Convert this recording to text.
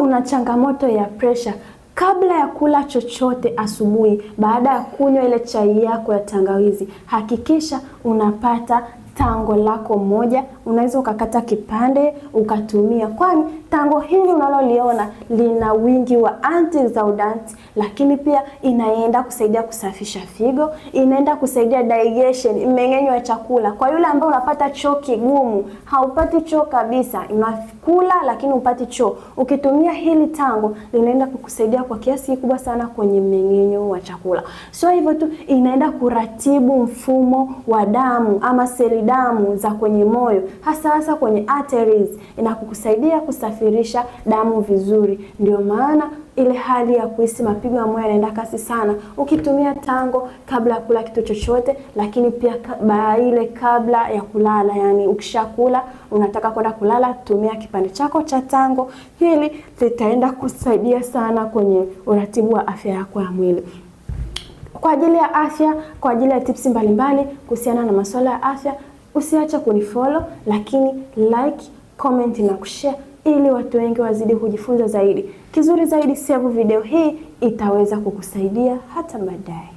Una changamoto ya pressure, kabla ya kula chochote asubuhi, baada ya kunywa ile chai yako ya tangawizi, hakikisha unapata tango lako moja. Unaweza ukakata kipande ukatumia, kwani tango hili unaloliona lina wingi wa antioxidants, lakini pia inaenda kusaidia kusafisha figo, inaenda kusaidia digestion, mmeng'enyo wa chakula. Kwa yule ambaye unapata choo kigumu, haupati choo kabisa, unakula lakini upati choo, ukitumia hili tango linaenda kukusaidia kwa kiasi kikubwa sana kwenye mmeng'enyo wa chakula. Sio hivyo tu, inaenda kuratibu mfumo wa damu ama seli damu za kwenye moyo, hasa kwenye arteries, inakukusaidia kusafirisha damu vizuri. Ndio maana ile hali ya kuhisi mapigo ya moyo yanaenda kasi sana ukitumia tango kabla ya kula kitu chochote, lakini pia kabla ya kulala, yani ukishakula unataka kwenda kulala, tumia kipande chako cha tango. Hili litaenda kusaidia sana kwenye uratibu wa afya yako ya mwili. Kwa ajili ya afya, kwa ajili ya tips mbalimbali kuhusiana na masuala ya afya, usiache kunifollow, lakini like, comment na kushare ili watu wengi wazidi kujifunza zaidi. Kizuri zaidi, save video hii, itaweza kukusaidia hata baadaye.